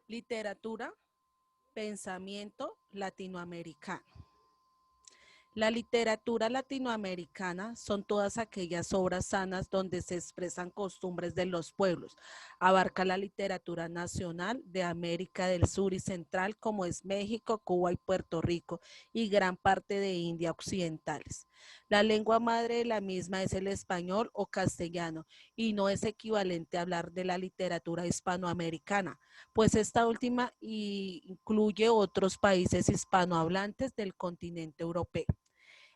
Literatura, pensamiento latinoamericano. La literatura latinoamericana son todas aquellas obras sanas donde se expresan costumbres de los pueblos. Abarca la literatura nacional de América del Sur y Central, como es México, Cuba y Puerto Rico, y gran parte de India occidentales. La lengua madre de la misma es el español o castellano, y no es equivalente a hablar de la literatura hispanoamericana, pues esta última incluye otros países hispanohablantes del continente europeo.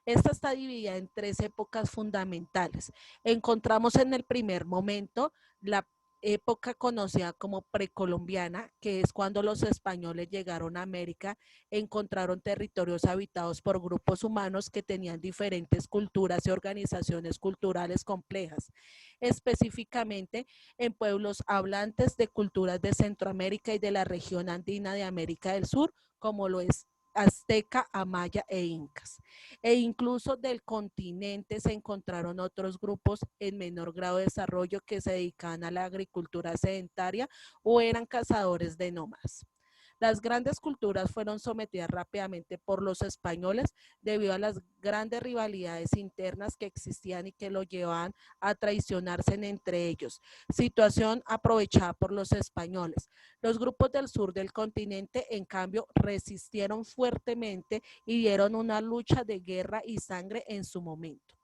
Esta está dividida en tres épocas fundamentales. Encontramos en el primer momento la época conocida como precolombiana, que es cuando los españoles llegaron a América, encontraron territorios habitados por grupos humanos que tenían diferentes culturas y organizaciones culturales complejas, específicamente en pueblos hablantes de culturas de Centroamérica y de la región andina de América del Sur, como lo es azteca, amaya e incas. E incluso del continente se encontraron otros grupos en menor grado de desarrollo que se dedicaban a la agricultura sedentaria o eran cazadores de nómadas. Las grandes culturas fueron sometidas rápidamente por los españoles debido a las grandes rivalidades internas que existían y que lo llevaban a traicionarse entre ellos, situación aprovechada por los españoles. Los grupos del sur del continente, en cambio, resistieron fuertemente y dieron una lucha de guerra y sangre en su momento.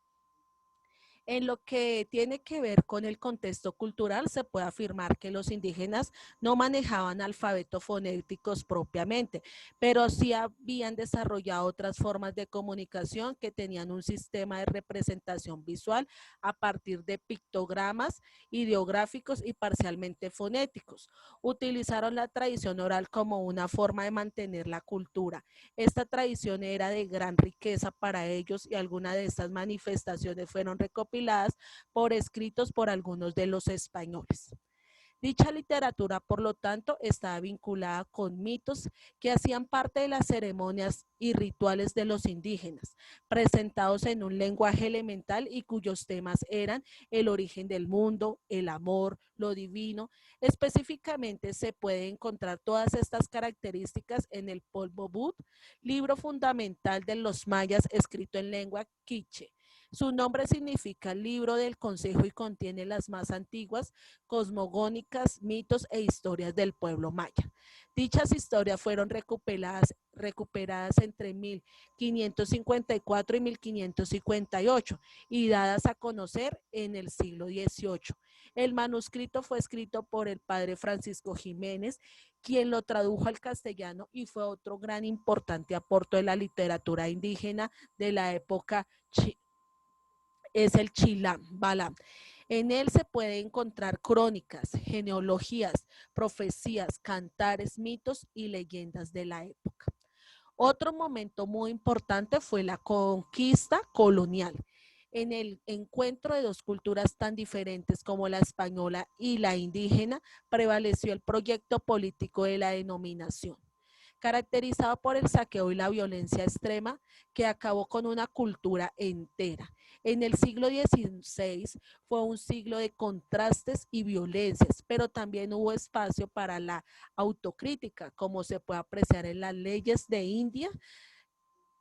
En lo que tiene que ver con el contexto cultural, se puede afirmar que los indígenas no manejaban alfabetos fonéticos propiamente, pero sí habían desarrollado otras formas de comunicación que tenían un sistema de representación visual a partir de pictogramas, ideográficos y parcialmente fonéticos. Utilizaron la tradición oral como una forma de mantener la cultura. Esta tradición era de gran riqueza para ellos y algunas de estas manifestaciones fueron recopiladas por escritos por algunos de los españoles. Dicha literatura, por lo tanto, estaba vinculada con mitos que hacían parte de las ceremonias y rituales de los indígenas, presentados en un lenguaje elemental y cuyos temas eran el origen del mundo, el amor, lo divino. Específicamente se puede encontrar todas estas características en el Polvo Bud, libro fundamental de los mayas escrito en lengua quiche. Su nombre significa libro del consejo y contiene las más antiguas cosmogónicas, mitos e historias del pueblo maya. Dichas historias fueron recuperadas entre 1554 y 1558 y dadas a conocer en el siglo XVIII. El manuscrito fue escrito por el padre Francisco Jiménez, quien lo tradujo al castellano y fue otro gran importante aporte de la literatura indígena de la época es el Chilam Balam. En él se puede encontrar crónicas, genealogías, profecías, cantares, mitos y leyendas de la época. Otro momento muy importante fue la conquista colonial. En el encuentro de dos culturas tan diferentes como la española y la indígena, prevaleció el proyecto político de la denominación, caracterizado por el saqueo y la violencia extrema que acabó con una cultura entera. En el siglo XVI fue un siglo de contrastes y violencias, pero también hubo espacio para la autocrítica, como se puede apreciar en las leyes de India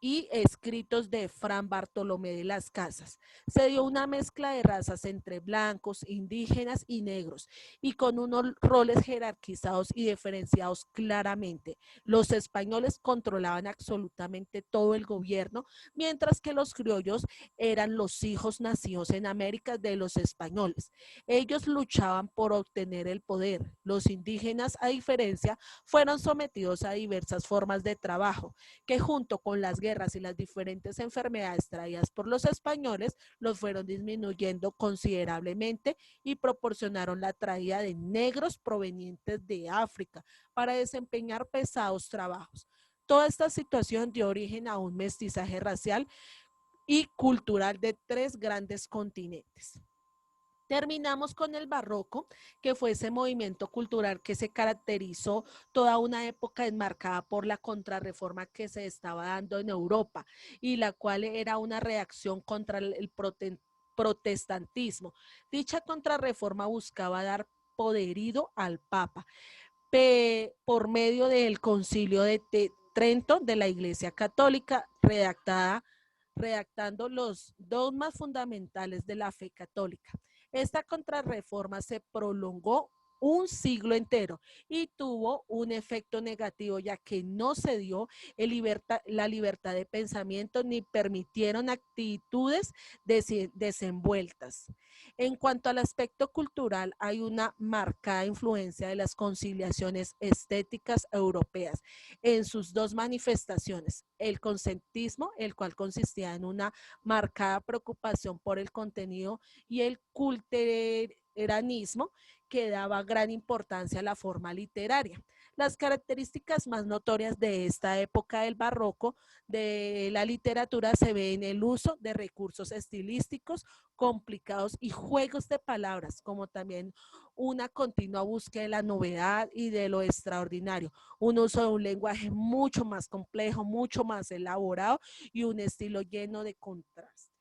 y escritos de Fran Bartolomé de las Casas. Se dio una mezcla de razas entre blancos, indígenas y negros, y con unos roles jerarquizados y diferenciados claramente. Los españoles controlaban absolutamente todo el gobierno, mientras que los criollos eran los hijos nacidos en América de los españoles. Ellos luchaban por obtener el poder. Los indígenas, a diferencia, fueron sometidos a diversas formas de trabajo que junto con las guerras y las diferentes enfermedades traídas por los españoles, los fueron disminuyendo considerablemente y proporcionaron la traída de negros provenientes de África para desempeñar pesados trabajos. Toda esta situación dio origen a un mestizaje racial y cultural de tres grandes continentes. Terminamos con el barroco, que fue ese movimiento cultural que se caracterizó toda una época enmarcada por la contrarreforma que se estaba dando en Europa y la cual era una reacción contra el protestantismo. Dicha contrarreforma buscaba dar poderío al Papa, por medio del Concilio de Trento de la Iglesia Católica, redactando los dogmas fundamentales de la fe católica. Esta contrarreforma se prolongó un siglo entero y tuvo un efecto negativo, ya que no se dio la libertad de pensamiento ni permitieron actitudes desenvueltas. En cuanto al aspecto cultural, hay una marcada influencia de las conciliaciones estéticas europeas en sus dos manifestaciones: el consentismo, el cual consistía en una marcada preocupación por el contenido, y el culteranismo, que daba gran importancia a la forma literaria. Las características más notorias de esta época del barroco de la literatura se ve en el uso de recursos estilísticos complicados y juegos de palabras, como también una continua búsqueda de la novedad y de lo extraordinario, un uso de un lenguaje mucho más complejo, mucho más elaborado y un estilo lleno de contraste.